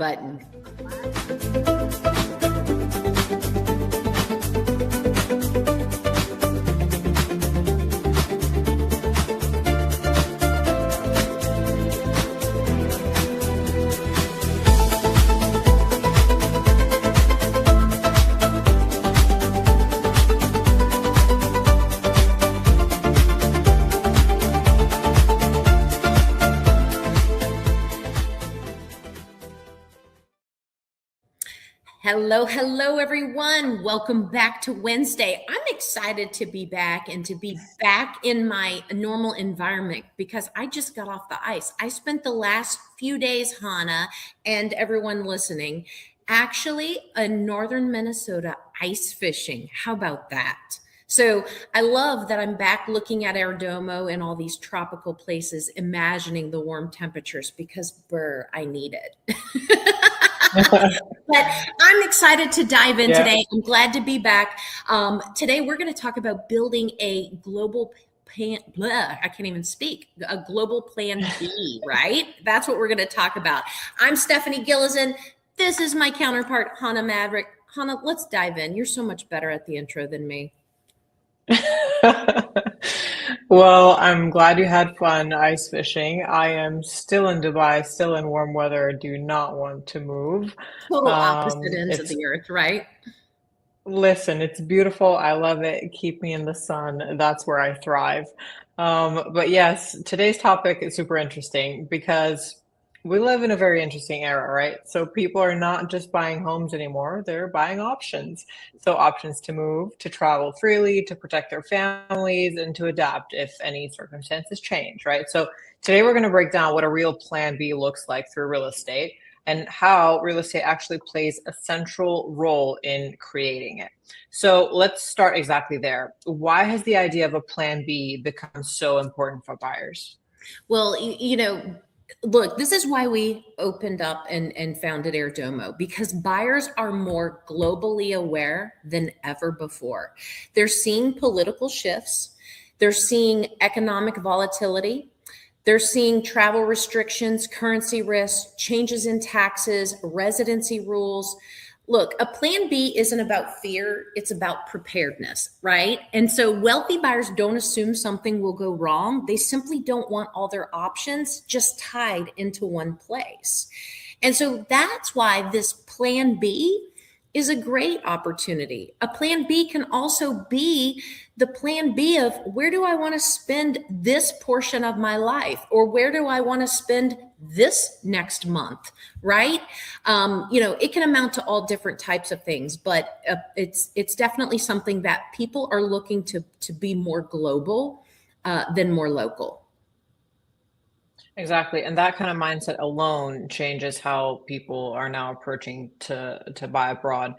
button. Hello, everyone. Welcome back to Wednesday. I'm excited to be back and to be back in my normal environment because I just got off the ice. I spent the last few days, Hannah, and everyone listening, actually in northern Minnesota ice fishing. How about that? So I love that I'm back looking at Erdomo and all these tropical places, imagining the warm temperatures because, I need it. But I'm excited to dive in today. I'm glad to be back. Today, we're going to talk about building a global plan. I can't even speak. A global plan B, right? That's what we're going to talk about. I'm Stephanie Gillison. This is my counterpart, Hannah Maverick. Hannah, let's dive in. You're so much better at the intro than me. Well, I'm glad you had fun ice fishing. I am still in Dubai, still in warm weather, do not want to move. Total opposite ends of It's the earth, right? Listen, it's beautiful. I love it. Keep me in the sun. That's where I thrive. But yes, today's topic is super interesting because we live in a very interesting era, right? So people are not just buying homes anymore, they're buying options. So options to move, to travel freely, to protect their families, and to adapt if any circumstances change, right? So today we're going to break down what a real plan B looks like through real estate and how real estate actually plays a central role in creating it. So let's start exactly there. Why has the idea of a plan B become so important for buyers? Well, look, this is why we opened up and founded Airdomo, because buyers are more globally aware than ever before. They're seeing political shifts, they're seeing economic volatility, they're seeing travel restrictions, currency risks, changes in taxes, residency rules. Look, a plan B isn't about fear, it's about preparedness, right? And so wealthy buyers don't assume something will go wrong. They simply don't want all their options just tied into one place. And so that's why this plan B is a great opportunity. A plan B can also be the plan B of where do I want to spend this portion of my life, or where do I want to spend this next month, right? It can amount to all different types of things, but it's definitely something that people are looking to be more global than more local. Exactly. And that kind of mindset alone changes how people are now approaching to buy abroad.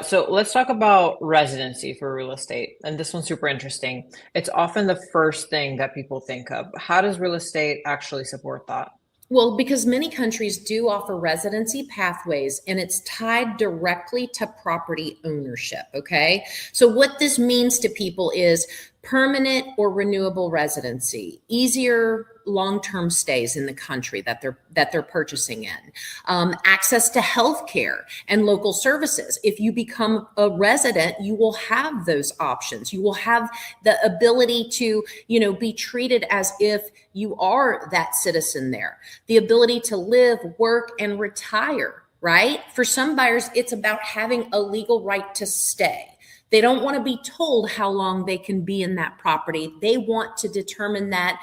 So let's talk about residency for real estate. And this one's super interesting. It's often the first thing that people think of. How does real estate actually support that? Well, because many countries do offer residency pathways and it's tied directly to property ownership. Okay. So, what this means to people is permanent or renewable residency, easier long-term stays in the country that they're purchasing in, access to healthcare and local services. If you become a resident, you will have those options. You will have the ability to, be treated as if you are that citizen there. The ability to live, work, and retire. Right? For some buyers, it's about having a legal right to stay. They don't want to be told how long they can be in that property. They want to determine that,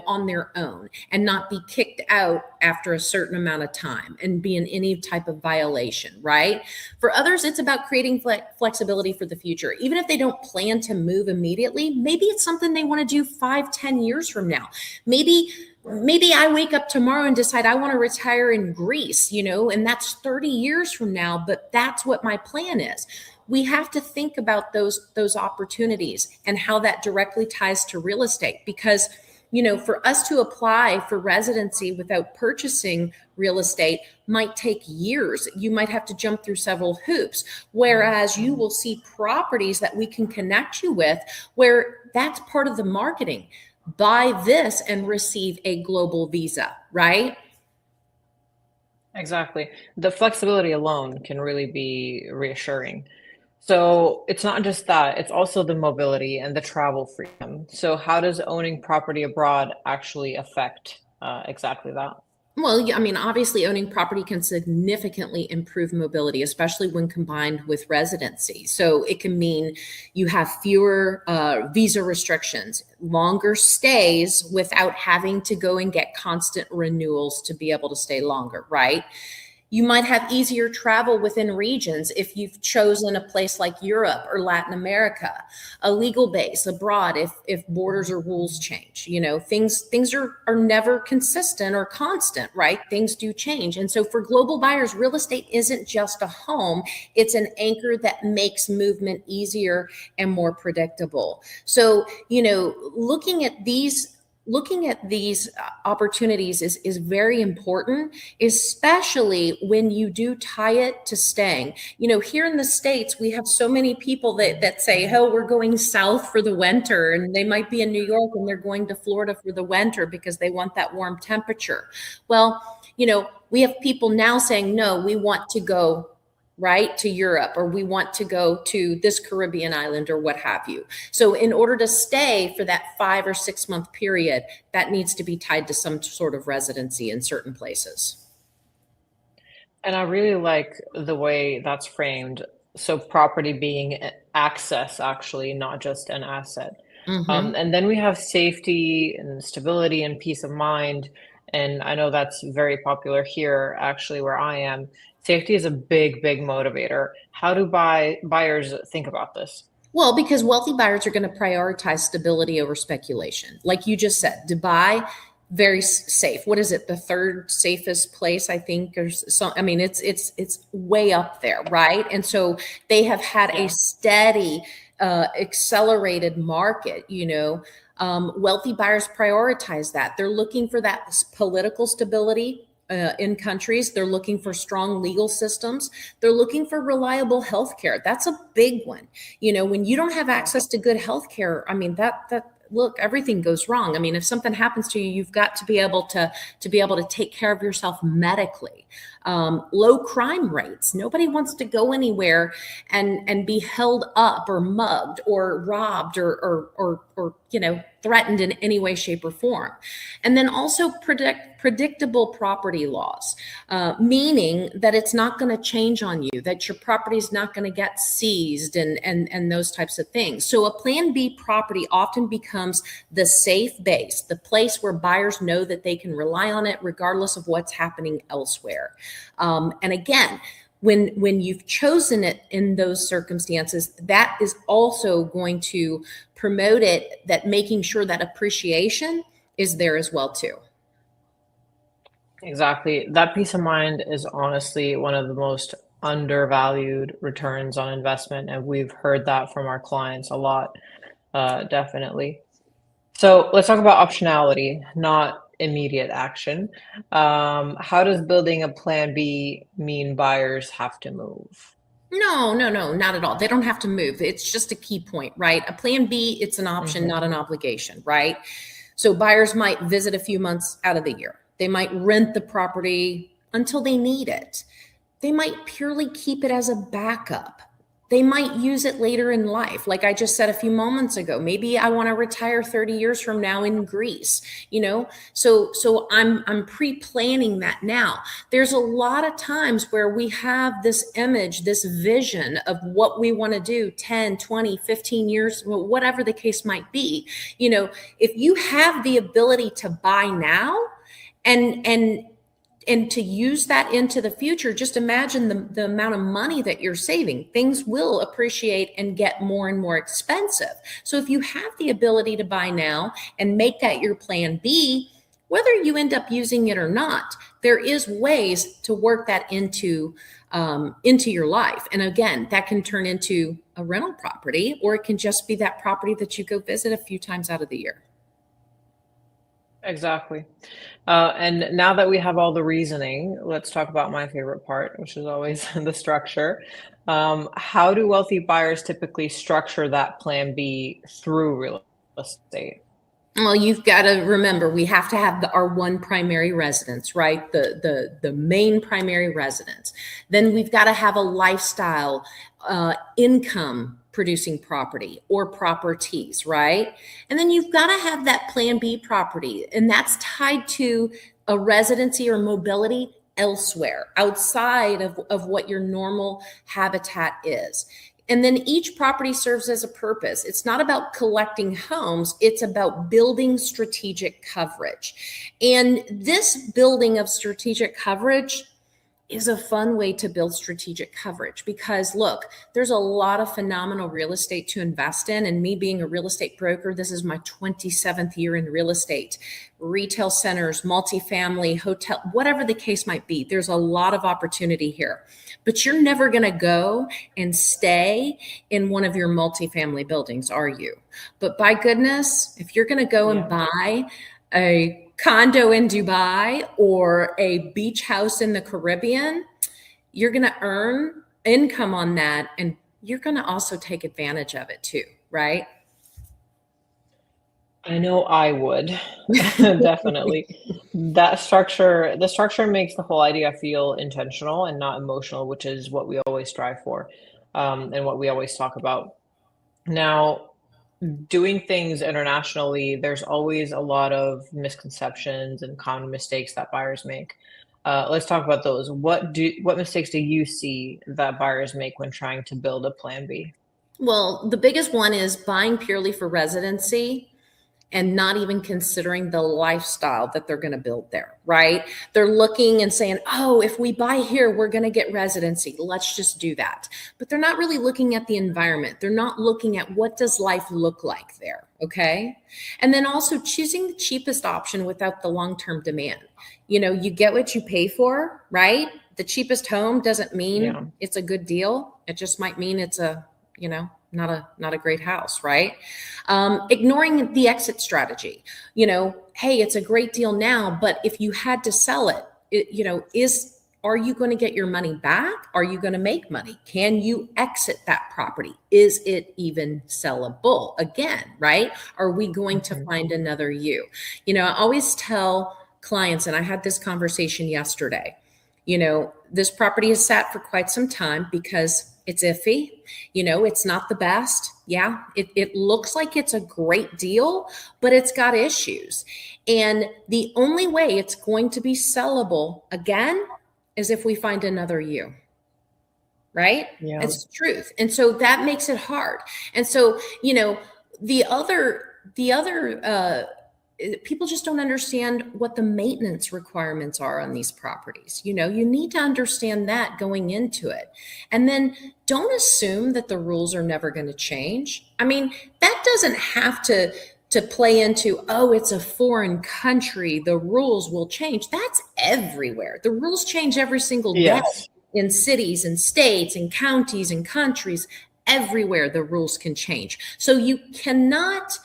on their own and not be kicked out after a certain amount of time and be in any type of violation, right? For others, it's about creating flexibility for the future. Even if they don't plan to move immediately, maybe it's something they want to do 5-10 years from now. Maybe I wake up tomorrow and decide I want to retire in Greece, and that's 30 years from now, but that's what my plan is. We have to think about those opportunities and how that directly ties to real estate, because for us to apply for residency without purchasing real estate might take years. You might have to jump through several hoops, whereas you will see properties that we can connect you with where that's part of the marketing. Buy this and receive a global visa, right? Exactly. The flexibility alone can really be reassuring. So it's not just that, it's also the mobility and the travel freedom. So how does owning property abroad actually affect exactly that? Well, yeah, I mean, obviously, owning property can significantly improve mobility, especially when combined with residency. So it can mean you have fewer visa restrictions, longer stays without having to go and get constant renewals to be able to stay longer, right? You might have easier travel within regions if you've chosen a place like Europe or Latin America, a legal base abroad if borders or rules change. You know, things are never consistent or constant, right? Things do change. And so for global buyers, real estate isn't just a home, it's an anchor that makes movement easier and more predictable. So, you know, looking at these opportunities is very important, especially when you do tie it to staying. You know, here in the States, we have so many people that say, oh, we're going south for the winter, and they might be in New York and they're going to Florida for the winter because they want that warm temperature. Well, you know, we have people now saying, no, we want to go right to Europe, or we want to go to this Caribbean island, or what have you. So in order to stay for that 5 or 6 month period, that needs to be tied to some sort of residency in certain places. And I really like the way that's framed. So property being access, actually, not just an asset. Hmm. And then we have safety and stability and peace of mind. And I know that's very popular here, actually, where I am. Safety is a big, big motivator. How do buyers think about this? Well, because wealthy buyers are going to prioritize stability over speculation. Like you just said, Dubai, very safe. What is it? The third safest place, I think, or so. I mean, it's way up there, right? And so they have had a Yeah. steady, accelerated market. You know, wealthy buyers prioritize that. They're looking for that political stability. In countries, they're looking for strong legal systems. They're looking for reliable healthcare. That's a big one. You know, when you don't have Yeah. access to good health care, I mean, that look, everything goes wrong. I mean, if something happens to you, you've got to be able to take care of yourself medically. Low crime rates. Nobody wants to go anywhere and be held up or mugged or robbed or you know, threatened in any way, shape, or form. And then also predictable property laws, meaning that it's not going to change on you, that your property is not going to get seized, and those types of things. So a Plan B property often becomes the safe base, the place where buyers know that they can rely on it regardless of what's happening elsewhere. And again, when you've chosen it in those circumstances, that is also going to promote it, that making sure that appreciation is there as well too. Exactly. That peace of mind is honestly one of the most undervalued returns on investment, and we've heard that from our clients a lot, definitely. So let's talk about optionality, not immediate action. How does building a plan B mean buyers have to move? No, no, no, not at all. They don't have to move. It's just a key point, right? A Plan B, it's an option, Hmm. not an obligation, right? So buyers might visit a few months out of the year. They might rent the property until they need it. They might purely keep it as a backup. They might use it later in life. Like I just said a few moments ago, maybe I want to retire 30 years from now in Greece, you know? So I'm pre-planning that now. There's a lot of times where we have this image, this vision of what we want to do 10, 20, 15 years, whatever the case might be. You know, if you have the ability to buy now, and to use that into the future, just imagine the amount of money that you're saving. Things will appreciate and get more and more expensive. So if you have the ability to buy now and make that your Plan B, whether you end up using it or not, there is ways to work that into your life. And again, that can turn into a rental property, or it can just be that property that you go visit a few times out of the year. Exactly. And now that we have all the reasoning, let's talk about my favorite part, which is always the structure. How do wealthy buyers typically structure that plan B through real estate? Well, you've got to remember we have to have our one primary residence, right? The main primary residence. Then we've got to have a lifestyle, income producing property or properties, right? And then you've got to have that Plan B property, and that's tied to a residency or mobility elsewhere outside of what your normal habitat is. And then each property serves as a purpose. It's not about collecting homes, it's about building strategic coverage. And this building of strategic coverage is a fun way to build strategic coverage because look, there's a lot of phenomenal real estate to invest in. And me being a real estate broker, this is my 27th year in real estate, retail centers, multifamily, hotel, whatever the case might be. There's a lot of opportunity here, but you're never going to go and stay in one of your multifamily buildings, are you? But by goodness, if you're going to go and Yeah. buy a condo in Dubai or a beach house in the Caribbean, you're going to earn income on that and you're going to also take advantage of it too, right? I know I would. Definitely. The structure makes the whole idea feel intentional and not emotional, which is what we always strive for, and what we always talk about. Now, doing things internationally, there's always a lot of misconceptions and common mistakes that buyers make. Let's talk about those. What mistakes do you see that buyers make when trying to build a plan B? Well, the biggest one is buying purely for residency and not even considering the lifestyle that they're going to build there, right? They're looking and saying, oh, if we buy here, we're going to get residency. Let's just do that. But they're not really looking at the environment. They're not looking at what does life look like there, okay? And then also choosing the cheapest option without the long-term demand. You know, you get what you pay for, right? The cheapest home doesn't Yeah. mean it's a good deal. It just might mean it's a, not a great house, right? Ignoring the exit strategy. Hey, it's a great deal now, but if you had to sell it, is are you going to get your money back? Are you going to make money? Can you exit that property? Is it even sellable again, right? Are we going to Mhm. find another you? I always tell clients, and I had this conversation yesterday, this property has sat for quite some time because it's iffy. It's not the best. Yeah, it looks like it's a great deal, but it's got issues. And the only way it's going to be sellable again is if we find another you, right? Yeah. It's the truth. And so that makes it hard. And so, the other people just don't understand what the maintenance requirements are on these properties. You need to understand that going into it. And then don't assume that the rules are never going to change. I mean, that doesn't have to play into, oh, it's a foreign country, the rules will change. That's everywhere. The rules change every single day Yes. in cities and states and counties and countries. Everywhere the rules can change. So you cannot,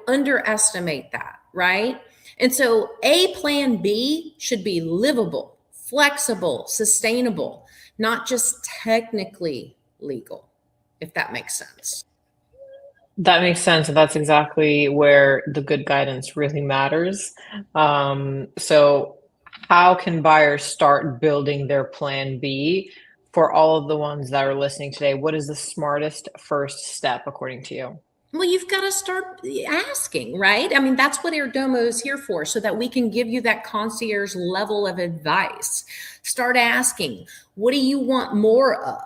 underestimate that, right? And so a plan B should be livable, flexible, sustainable, not just technically legal, if that makes sense. That makes sense, and that's exactly where the good guidance really matters. So how can buyers start building their plan B for all of the ones that are listening today? What is the smartest first step according to you? Well, you've got to start asking, right? I mean, that's what Airdomo is here for, so that we can give you that concierge level of advice. Start asking, what do you want more of?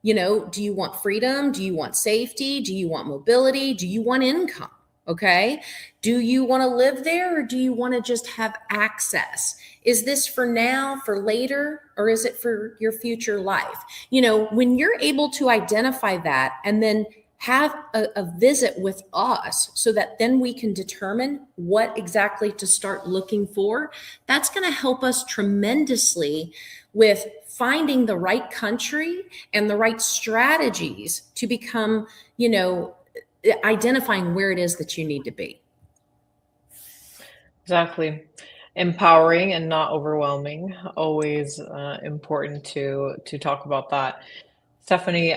Do you want freedom? Do you want safety? Do you want mobility? Do you want income? Okay. Do you want to live there or do you want to just have access? Is this for now, for later, or is it for your future life? When you're able to identify that and then have a visit with us so that then we can determine what exactly to start looking for, that's going to help us tremendously with finding the right country and the right strategies to become, identifying where it is that you need to be. Exactly. Empowering and not overwhelming. Always important to talk about that. Stephanie,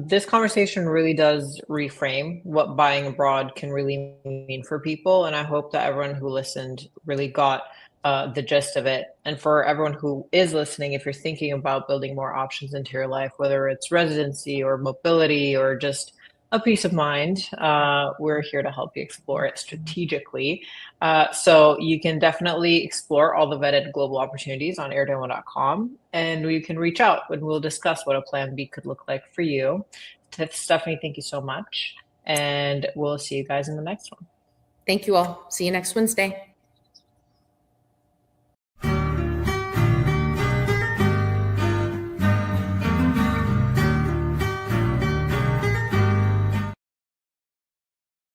this conversation really does reframe what buying abroad can really mean for people. And I hope that everyone who listened really got the gist of it. And for everyone who is listening, if you're thinking about building more options into your life, whether it's residency or mobility or just a peace of mind, we're here to help you explore it strategically. So you can definitely explore all the vetted global opportunities on airdemo.com, and we can reach out and we'll discuss what a plan B could look like for you. Stephanie, thank you so much. And we'll see you guys in the next one. Thank you all. See you next Wednesday.